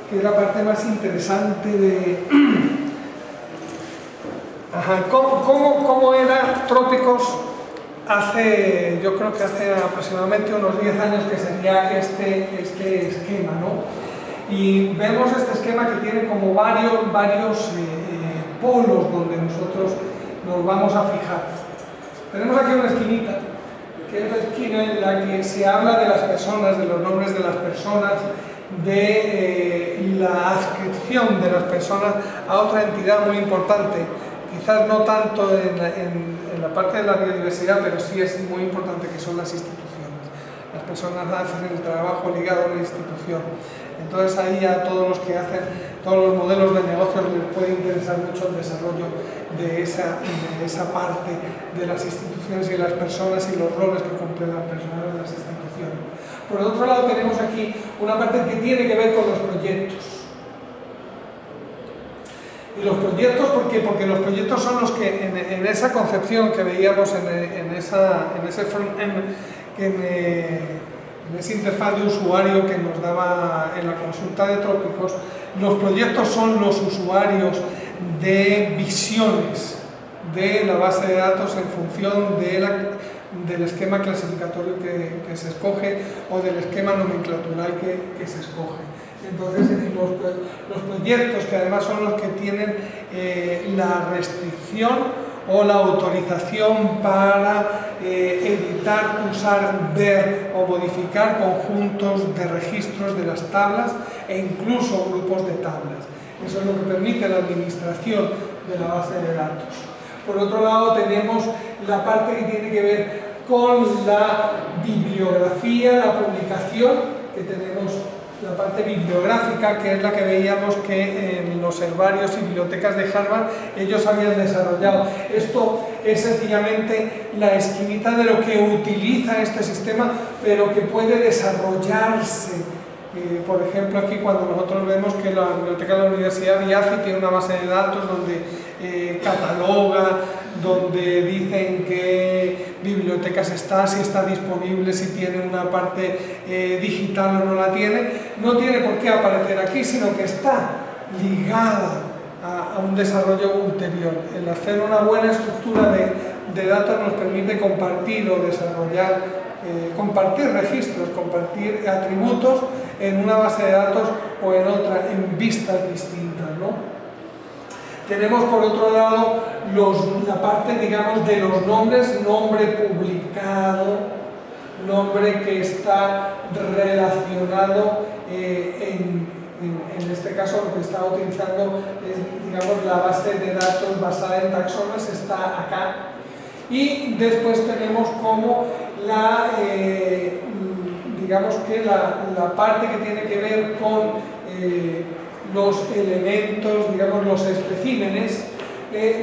que es la parte más interesante de cómo era Trópicos hace, yo creo que hace aproximadamente unos 10 años, que sería este esquema, ¿no? Y vemos este esquema que tiene como varios polos donde nosotros nos vamos a fijar. Tenemos aquí una esquinita, que es la esquina en la que se habla de las personas, de los nombres de las personas, de la adscripción de las personas a otra entidad muy importante. Quizás no tanto en la parte de la biodiversidad, pero sí es muy importante, que son las instituciones. Las personas hacen el trabajo ligado a una institución. Entonces ahí a todos los que hacen todos los modelos de negocios les puede interesar mucho el desarrollo de esa parte de las instituciones y las personas y los roles que cumplen las personas en las instituciones. Por otro lado tenemos aquí una parte que tiene que ver con los proyectos. Y los proyectos, ¿por qué? Porque los proyectos son los que en esa concepción que veíamos en ese front-end, en esa interfaz de usuario que nos daba en la consulta de Trópicos, los proyectos son los usuarios de visiones de la base de datos en función del esquema clasificatorio que se escoge o del esquema nomenclatural que se escoge. Entonces, los proyectos, que además son los que tienen la restricción o la autorización para editar, usar, ver o modificar conjuntos de registros de las tablas e incluso grupos de tablas. Eso es lo que permite la administración de la base de datos. Por otro lado tenemos la parte que tiene que ver con la bibliografía, la publicación, que tenemos la parte bibliográfica, que es la que veíamos que en los herbarios y bibliotecas de Harvard ellos habían desarrollado. Esto es sencillamente la esquinita de lo que utiliza este sistema, pero que puede desarrollarse. Por ejemplo, aquí cuando nosotros vemos que la biblioteca de la Universidad de IACI tiene una base de datos donde cataloga, donde dicen qué bibliotecas está, si está disponible, si tiene una parte digital o no la tiene, no tiene por qué aparecer aquí, sino que está ligada a un desarrollo ulterior. El hacer una buena estructura de datos nos permite compartir o desarrollar, compartir registros, compartir atributos en una base de datos o en otra, en vistas distintas, ¿no? Tenemos por otro lado la parte, digamos, de los nombres, nombre publicado, nombre que está relacionado, en este caso lo que está utilizando es, digamos, la base de datos basada en taxones, está acá. Y después tenemos como digamos que la parte que tiene que ver con los elementos, digamos los especímenes,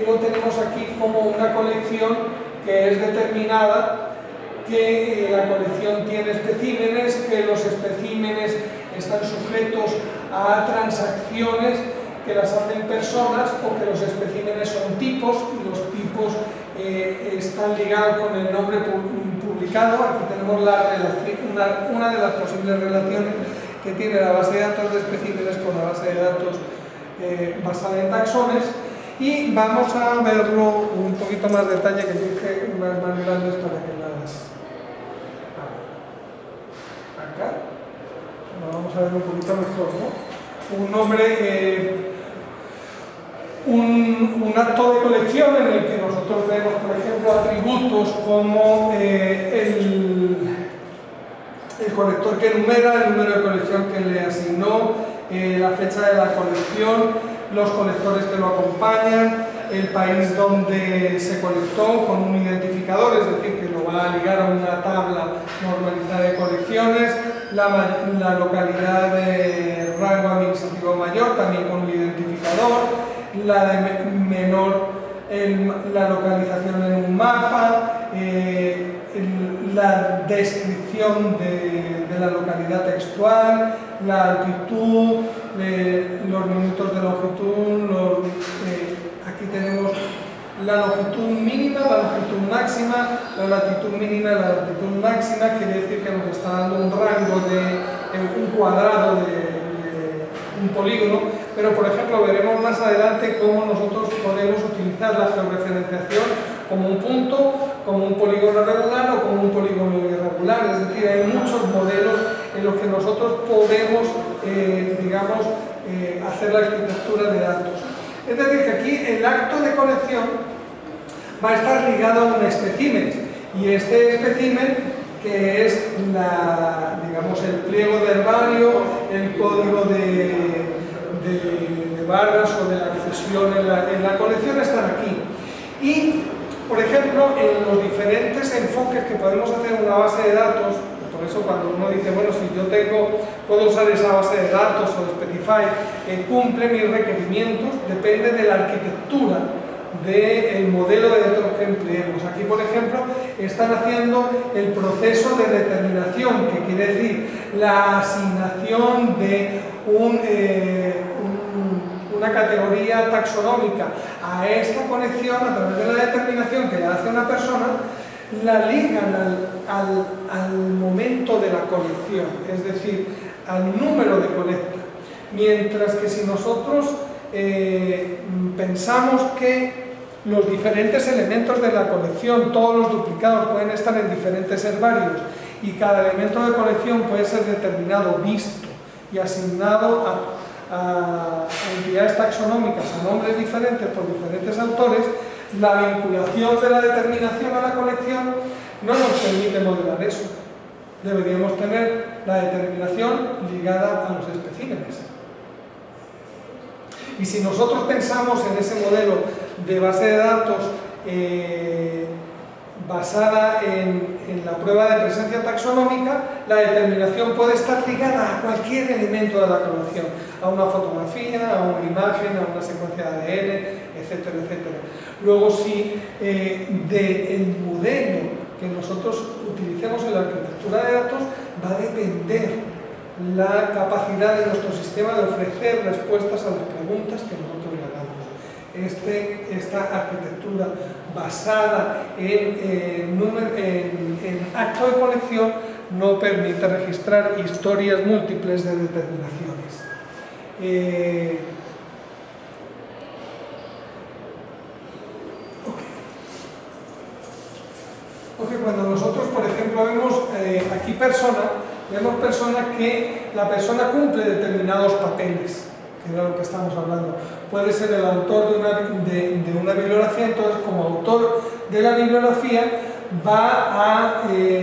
lo tenemos aquí como una colección que es determinada, que la colección tiene especímenes, que los especímenes están sujetos a transacciones que las hacen personas, o que los especímenes son tipos y los tipos están ligados con el nombre publicado. Aquí tenemos una de las posibles relaciones que tiene la base de datos de especímenes con la base de datos basada en taxones, y vamos a verlo un poquito más detalle, que dije unas más grandes para que las... Acá lo vamos a ver un poquito mejor, ¿no? Un nombre, un acto de colección en el que nosotros vemos, por ejemplo, atributos como el colector que enumera, el número de colección que le asignó, la fecha de la colección, los colectores que lo acompañan, el país donde se colectó con un identificador, es decir, que lo va a ligar a una tabla normalizada de colecciones, la localidad de rango administrativo mayor, también con un identificador, la de menor, la localización en un mapa, la descripción de la localidad textual, la altitud, los minutos de longitud, aquí tenemos la longitud mínima, la longitud máxima, la latitud mínima y la latitud máxima. Quiere decir que nos está dando un rango de un cuadrado de un polígono, pero por ejemplo veremos más adelante cómo nosotros podemos utilizar la georreferenciación como un punto, como un polígono regular o como un polígono irregular. Es decir, hay muchos modelos en los que nosotros podemos, digamos, hacer la arquitectura de datos. Es decir, que aquí el acto de conexión va a estar ligado a un espécimen, y este espécimen, que es digamos, el pliego de herbario, el código de barras o de la accesión en la colección, están aquí. Y, por ejemplo, en los diferentes enfoques que podemos hacer en una base de datos, por eso cuando uno dice, bueno, si yo puedo usar esa base de datos o Specify, cumple mis requerimientos, depende de la arquitectura del modelo de datos que empleemos. Aquí, por ejemplo, están haciendo el proceso de determinación, que quiere decir la asignación de una categoría taxonómica a esta conexión a través de la determinación que hace una persona, la ligan al momento de la colección, es decir, al número de colecta. Mientras que si nosotros pensamos que los diferentes elementos de la colección, todos los duplicados pueden estar en diferentes herbarios y cada elemento de colección puede ser determinado, visto y asignado a entidades taxonómicas, a nombres diferentes por diferentes autores, la vinculación de la determinación a la colección no nos permite modelar eso. Deberíamos tener la determinación ligada a los especímenes. Y si nosotros pensamos en ese modelo de base de datos basada en la prueba de presencia taxonómica, la determinación puede estar ligada a cualquier elemento de la colección, a una fotografía, a una imagen, a una secuencia de ADN, etcétera, etcétera. Luego, si del modelo que nosotros utilicemos en la arquitectura de datos va a depender la capacidad de nuestro sistema de ofrecer respuestas a las preguntas que nosotros le hagamos. Esta arquitectura basada en acto de colección no permite registrar historias múltiples de determinaciones. Cuando nosotros, por ejemplo, vemos aquí vemos que la persona cumple determinados papeles, que era lo que estamos hablando. Puede ser el autor de una bibliografía, entonces como autor de la bibliografía va a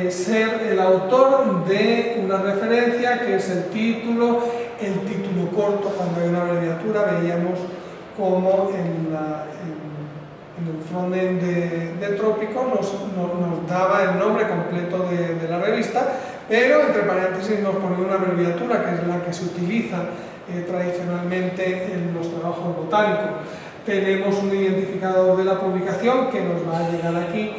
ser el autor de una referencia, que es el título corto. Cuando hay una abreviatura veíamos como en el frontend de Trópico nos daba el nombre completo de la revista, pero entre paréntesis nos ponía una abreviatura, que es la que se utiliza tradicionalmente en los trabajos botánicos. Tenemos un identificador de la publicación que nos va a llegar aquí,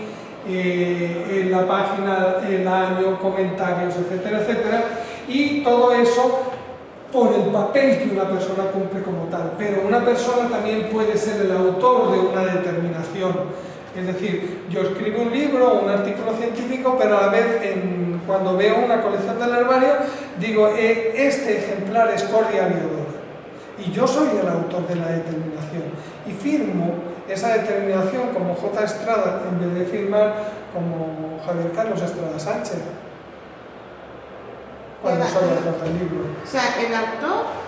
en la página, el año, comentarios, etcétera, etcétera, y todo eso por el papel que una persona cumple como tal. Pero una persona también puede ser el autor de una determinación. Es decir, yo escribo un libro o un artículo científico, pero a la vez cuando veo una colección del herbario digo, este ejemplar es Cordia viodora y yo soy el autor de la determinación y firmo esa determinación como J. Estrada en vez de firmar como Javier Carlos Estrada Sánchez cuando soy el autor del libro. O sea, el autor...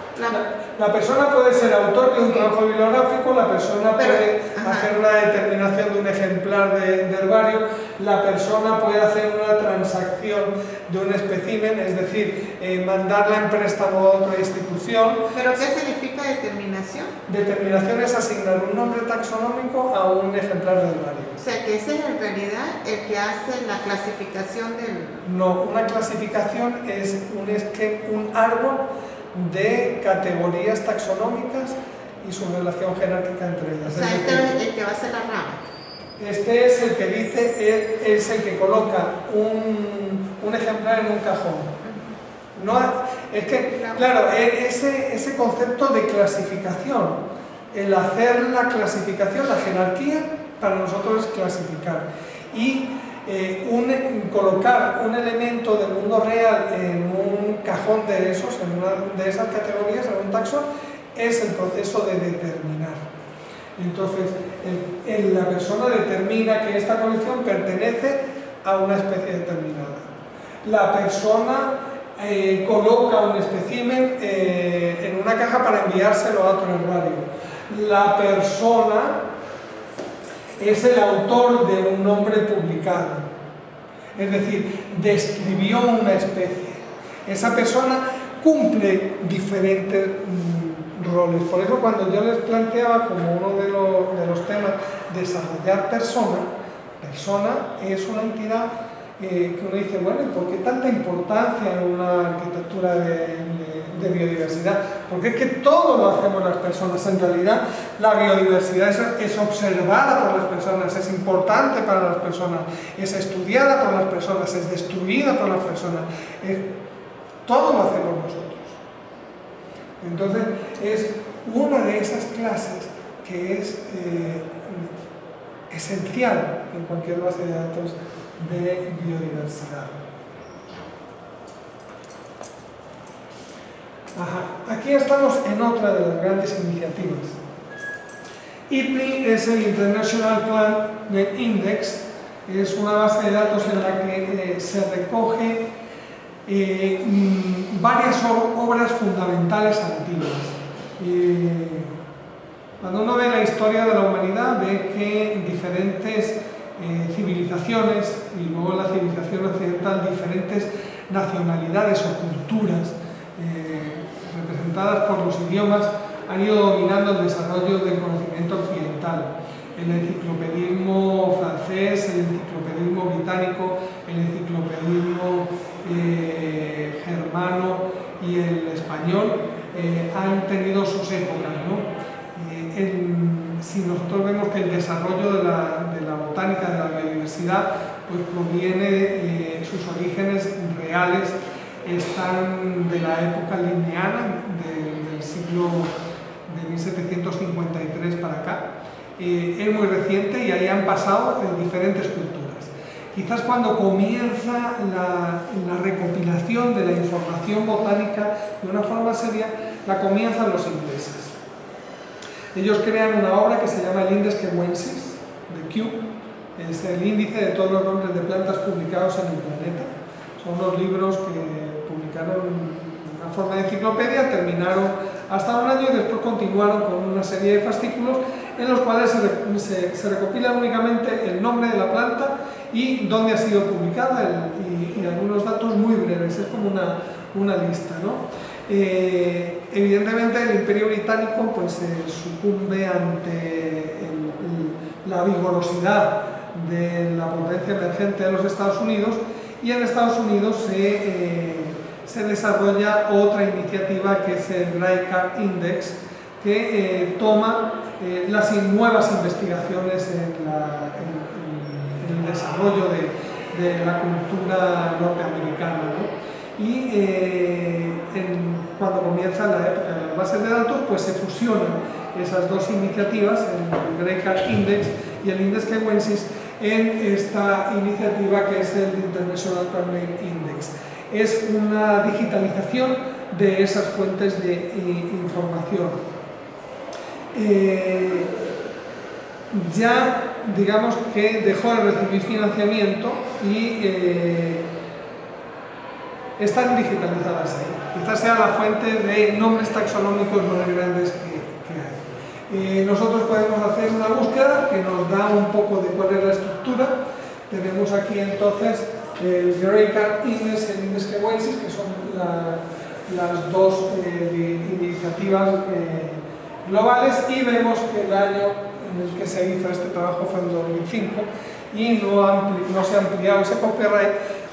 La persona puede ser autor de un trabajo bibliográfico, la persona puede hacer una determinación de un ejemplar de herbario, la persona puede hacer una transacción de un espécimen, es decir, mandarla en préstamo a otra institución. ¿Pero qué significa determinación? Determinación es asignar un nombre taxonómico a un ejemplar de herbario. O sea, que ese es en realidad el que hace la clasificación del... No, una clasificación es un árbol de categorías taxonómicas y su relación jerárquica entre ellas. O sea, este es el que va a ser la rama. Este es el que dice, es el que coloca un ejemplar en un cajón. No, es que, claro, ese concepto de clasificación, el hacer la clasificación, la jerarquía, para nosotros es clasificar. Y colocar un elemento del mundo real en un cajón de esos, en una de esas categorías, en un taxón, es el proceso de determinar. Entonces, la persona determina que esta colección pertenece a una especie determinada. La persona coloca un espécimen en una caja para enviárselo a otro herbario. La persona es el autor de un nombre publicado, es decir, describió una especie. Esa persona cumple diferentes roles. Por eso cuando yo les planteaba como uno de los temas desarrollar persona es una entidad que uno dice, bueno, ¿y por qué tanta importancia en una arquitectura de biodiversidad? Porque es que todo lo hacemos las personas. En realidad la biodiversidad es observada por las personas, es importante para las personas, es estudiada por las personas, es destruida por las personas. Todo lo hacemos nosotros. Entonces es una de esas clases que es esencial en cualquier base de datos de biodiversidad. Aquí estamos en otra de las grandes iniciativas. IPNI es el International Plant Index, es una base de datos en la que se recoge varias obras fundamentales antiguas. Cuando uno ve la historia de la humanidad, ve que diferentes civilizaciones, y luego la civilización occidental, diferentes nacionalidades o culturas representadas por los idiomas, han ido dominando el desarrollo del conocimiento occidental. El enciclopedismo francés, el enciclopedismo británico, el enciclopedismo germano y el español han tenido sus épocas, ¿no? Si nosotros vemos que el desarrollo de la botánica, de la biodiversidad, pues proviene, sus orígenes reales están de la época linneana, del siglo de 1753 para acá. Es muy reciente y ahí han pasado diferentes culturas. Quizás cuando comienza la recopilación de la información botánica de una forma seria, la comienzan los ingleses. Ellos crean una obra que se llama el Index Kewensis, de Kew, es el índice de todos los nombres de plantas publicados en el planeta. Son unos libros que publicaron en una forma de enciclopedia, terminaron hasta un año y después continuaron con una serie de fascículos en los cuales se recopila únicamente el nombre de la planta y dónde ha sido publicada y algunos datos muy breves, es como una lista, ¿no? Evidentemente el Imperio Británico pues, sucumbe ante la vigorosidad de la potencia emergente de los Estados Unidos, y en Estados Unidos se desarrolla otra iniciativa que es el Gray-Card Index, que toma las nuevas investigaciones en el desarrollo de la cultura norteamericana, ¿no? Y cuando comienza la época de las bases de datos, pues se fusionan esas dos iniciativas, el Gray-Card Index y el Index Kewensis, en esta iniciativa que es el International Plant Index. Es una digitalización de esas fuentes de información. Ya digamos que dejó de recibir financiamiento y están digitalizadas ahí. Quizás sea la fuente de nombres taxonómicos más grandes que hay. Nosotros podemos hacer una búsqueda que nos da un poco de cuál es la estructura. Tenemos aquí entonces el Gray-Card Index y el Index Kewensis, que son las dos iniciativas globales, y vemos que el año en el que se hizo este trabajo fue en 2005 y no se ha ampliado ese copyright,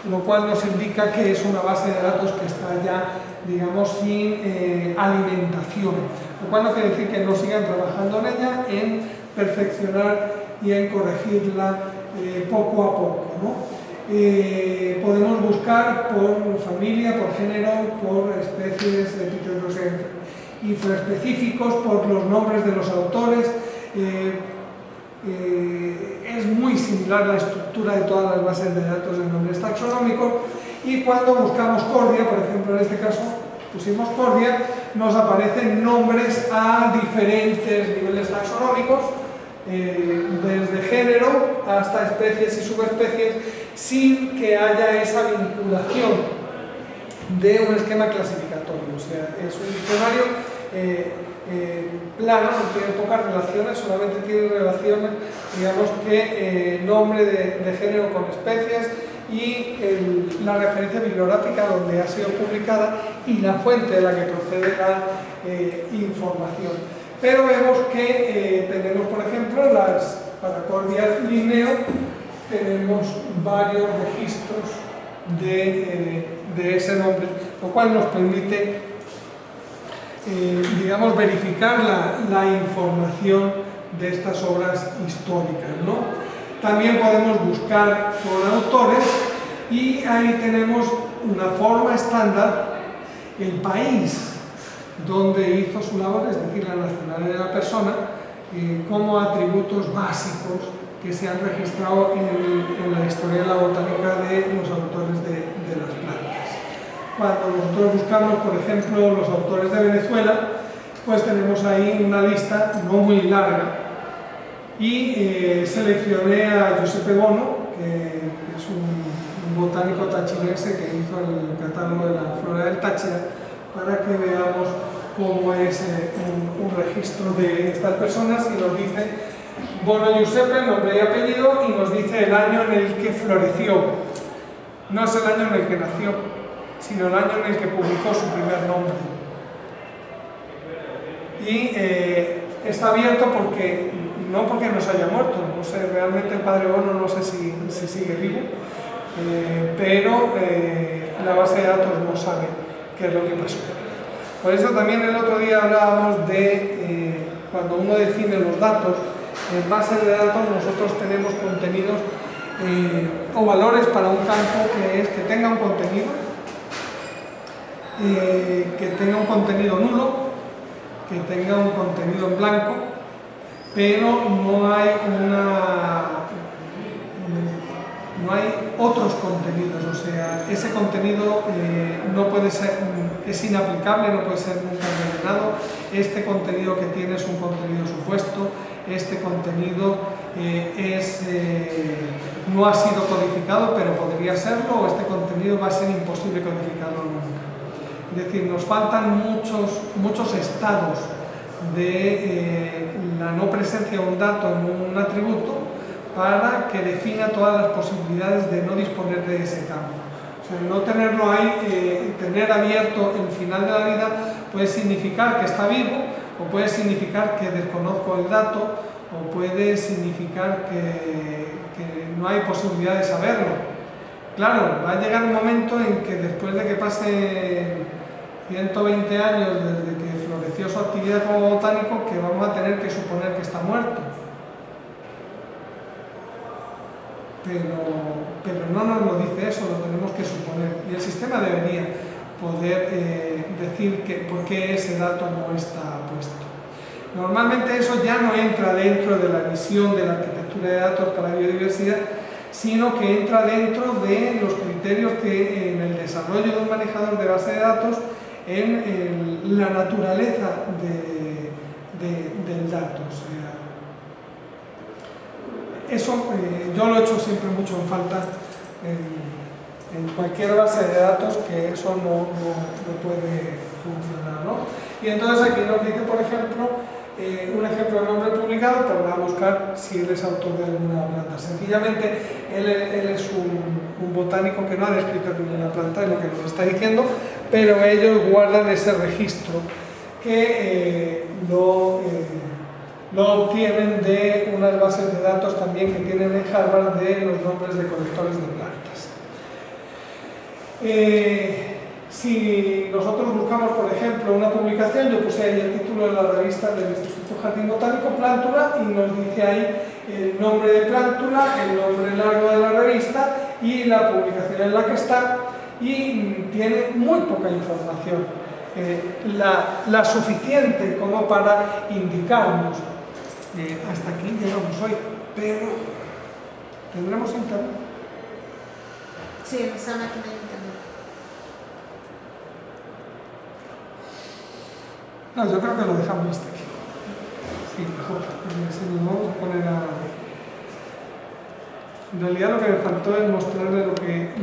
lo cual nos indica que es una base de datos que está ya, digamos, sin alimentación, lo cual no quiere decir que no sigan trabajando en ella, en perfeccionar y en corregirla poco a poco, ¿no? Podemos buscar por familia, por género, por especies, epítetos infraespecíficos, por los nombres de los autores. es muy similar la estructura de todas las bases de datos de nombres taxonómicos, y cuando buscamos Cordia, por ejemplo en este caso pusimos Cordia, nos aparecen nombres a diferentes niveles taxonómicos, desde género hasta especies y subespecies, sin que haya esa vinculación de un esquema clasificatorio. O sea, es un diccionario plano, no tiene pocas relaciones, solamente tiene relaciones, digamos que nombre de género con especies y la referencia bibliográfica donde ha sido publicada y la fuente de la que procede la información. Pero vemos que tenemos, por ejemplo, para Cordia Linneo, tenemos varios registros de ese nombre, lo cual nos permite, digamos, verificar la información de estas obras históricas, ¿no? También podemos buscar por autores y ahí tenemos una forma estándar, el país donde hizo su labor, es decir, la nacionalidad de la persona, como atributos básicos que se han registrado en la historia de la botánica de los autores de las plantas. Cuando nosotros buscamos, por ejemplo, los autores de Venezuela, pues tenemos ahí una lista no muy larga, y seleccioné a Giuseppe Bono, que es un botánico tachirense que hizo el catálogo de la flora del Táchira, para que veamos cómo es un registro de estas personas, y nos dice Bono Giuseppe, nombre y apellido, y nos dice el año en el que floreció. No es el año en el que nació, sino el año en el que publicó su primer nombre. Y está abierto no porque no se haya muerto, no sé, realmente el padre Bono no sé si sigue vivo, pero la base de datos no sabe qué es lo que pasó. Por eso también el otro día hablábamos de cuando uno define los datos, en bases de datos nosotros tenemos contenidos o valores para un campo que es que tenga un contenido nulo, que tenga un contenido en blanco, pero no hay otros contenidos, o sea, ese contenido no puede ser, es inaplicable, no puede ser nunca rellenado. Este contenido que tiene es un contenido supuesto, este contenido no ha sido codificado, pero podría serlo, o este contenido va a ser imposible codificarlo nunca. Es decir, nos faltan muchos estados de la no presencia de un dato en un atributo para que defina todas las posibilidades de no disponer de ese campo. O sea, no tenerlo ahí, tener abierto el final de la vida, puede significar que está vivo, o puede significar que desconozco el dato, o puede significar que no hay posibilidad de saberlo. Claro, va a llegar un momento en que después de que pase 120 años desde que floreció su actividad como botánico, que vamos a tener que suponer que está muerto. Pero no nos lo dice eso, lo tenemos que suponer. Y el sistema debería poder decir por qué ese dato no está puesto. Normalmente eso ya no entra dentro de la visión de la arquitectura de datos para la biodiversidad, sino que entra dentro de los criterios que en el desarrollo de un manejador de base de datos, en la naturaleza del dato. O sea, eso yo lo he hecho siempre mucho en falta en cualquier base de datos, que eso no puede funcionar, ¿no? Y entonces aquí nos dice, por ejemplo, un ejemplo de nombre publicado, pues va a buscar si él es autor de alguna planta. Sencillamente, él es un botánico que no ha descrito ninguna planta, es lo que nos está diciendo, pero ellos guardan ese registro que lo obtienen de unas bases de datos también que tienen en Harvard de los nombres de colectores de plantas. Si nosotros buscamos, por ejemplo, una publicación, yo puse ahí el título de la revista del Instituto Jardín Botánico, Plántula, y nos dice ahí el nombre de Plántula, el nombre largo de la revista y la publicación en la que está, y tiene muy poca información, la suficiente como para indicarnos hasta aquí llegamos hoy, pero ¿tendremos internet? Sí, en esa máquina hay internet. No, yo creo que lo dejamos hasta aquí. Sí, mejor, porque si nos vamos a poner a... En realidad lo que me faltó es mostrarle lo que...